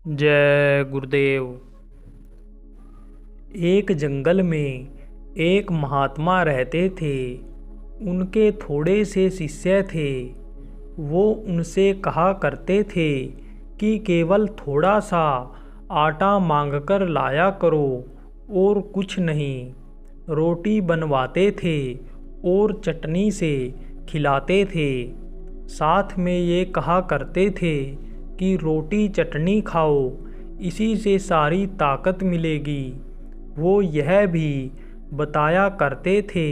जय गुरुदेव। एक जंगल में एक महात्मा रहते थे। उनके थोड़े से शिष्य थे। वो उनसे कहा करते थे कि केवल थोड़ा सा आटा मांगकर लाया करो और कुछ नहीं। रोटी बनवाते थे और चटनी से खिलाते थे। साथ में ये कहा करते थे कि रोटी चटनी खाओ, इसी से सारी ताकत मिलेगी। वो यह भी बताया करते थे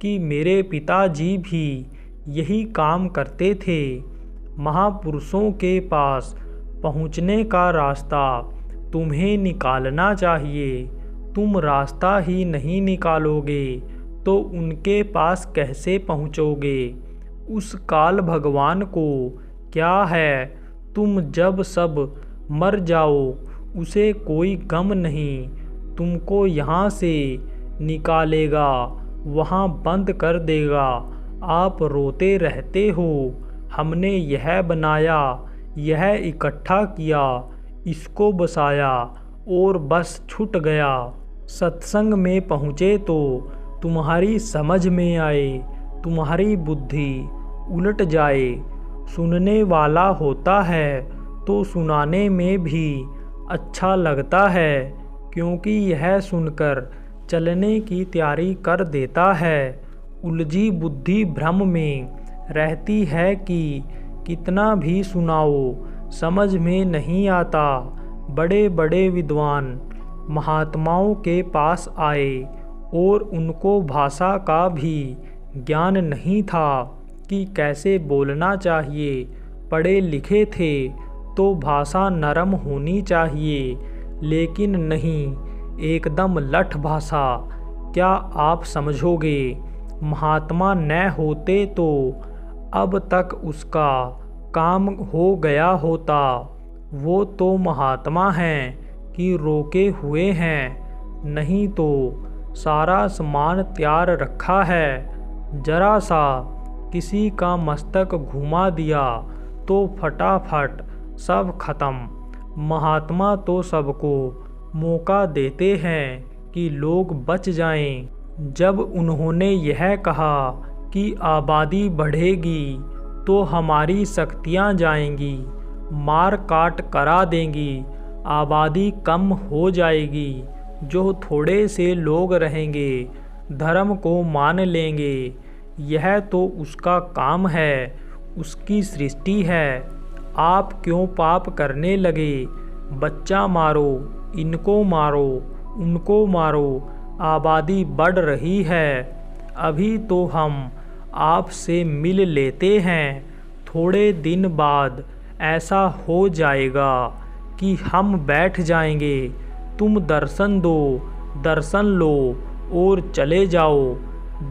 कि मेरे पिताजी भी यही काम करते थे। महापुरुषों के पास पहुँचने का रास्ता तुम्हें निकालना चाहिए। तुम रास्ता ही नहीं निकालोगे तो उनके पास कैसे पहुँचोगे? उस काल भगवान को क्या है? तुम जब सब मर जाओ उसे कोई गम नहीं। तुमको यहाँ से निकालेगा, वहाँ बंद कर देगा। आप रोते रहते हो, हमने यह बनाया, यह इकट्ठा किया, इसको बसाया और बस छूट गया। सत्संग में पहुँचे तो तुम्हारी समझ में आए, तुम्हारी बुद्धि उलट जाए। सुनने वाला होता है तो सुनाने में भी अच्छा लगता है, क्योंकि यह सुनकर चलने की तैयारी कर देता है। उलझी बुद्धि भ्रम में रहती है कि कितना भी सुनाओ समझ में नहीं आता। बड़े बड़े विद्वान महात्माओं के पास आए और उनको भाषा का भी ज्ञान नहीं था कि कैसे बोलना चाहिए। पढ़े लिखे थे तो भाषा नरम होनी चाहिए, लेकिन नहीं, एकदम लठ भाषा। क्या आप समझोगे? महात्मा न होते तो अब तक उसका काम हो गया होता। वो तो महात्मा हैं कि रोके हुए हैं, नहीं तो सारा सामान तैयार रखा है। जरा सा किसी का मस्तक घुमा दिया तो फटाफट सब खत्म। महात्मा तो सबको मौका देते हैं कि लोग बच जाएं। जब उन्होंने यह कहा कि आबादी बढ़ेगी तो हमारी शक्तियां जाएंगी, मार काट करा देंगी, आबादी कम हो जाएगी। जो थोड़े से लोग रहेंगे धर्म को मान लेंगे। यह तो उसका काम है, उसकी सृष्टि है। आप क्यों पाप करने लगे? बच्चा मारो, इनको मारो, उनको मारो, आबादी बढ़ रही है। अभी तो हम आपसे मिल लेते हैं, थोड़े दिन बाद ऐसा हो जाएगा कि हम बैठ जाएंगे। तुम दर्शन दो, दर्शन लो और चले जाओ।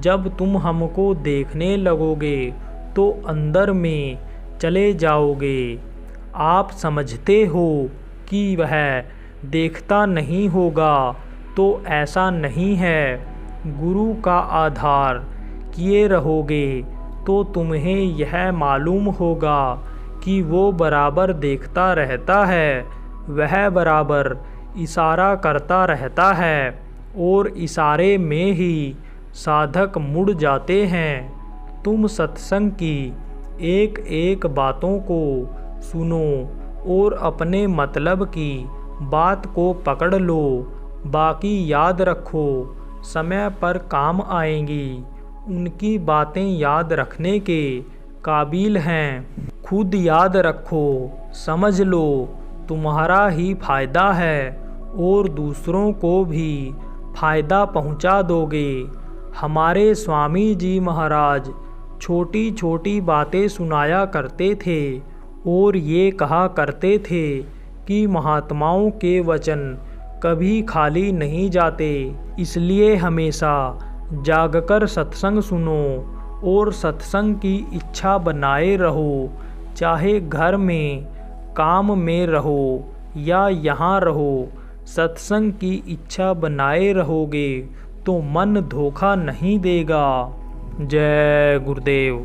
जब तुम हमको देखने लगोगे तो अंदर में चले जाओगे। आप समझते हो कि वह देखता नहीं होगा, तो ऐसा नहीं है। गुरु का आधार किए रहोगे तो तुम्हें यह मालूम होगा कि वो बराबर देखता रहता है, वह बराबर इशारा करता रहता है और इशारे में ही साधक मुड़ जाते हैं। तुम सत्संग की एक एक बातों को सुनो और अपने मतलब की बात को पकड़ लो। बाकी याद रखो, समय पर काम आएंगी। उनकी बातें याद रखने के काबिल हैं। खुद याद रखो, समझ लो, तुम्हारा ही फायदा है और दूसरों को भी फायदा पहुंचा दोगे। हमारे स्वामी जी महाराज छोटी छोटी बातें सुनाया करते थे और ये कहा करते थे कि महात्माओं के वचन कभी खाली नहीं जाते। इसलिए हमेशा जागकर सत्संग सुनो और सत्संग की इच्छा बनाए रहो। चाहे घर में काम में रहो या यहाँ रहो, सत्संग की इच्छा बनाए रहोगे तो मन धोखा नहीं देगा। जय गुरुदेव।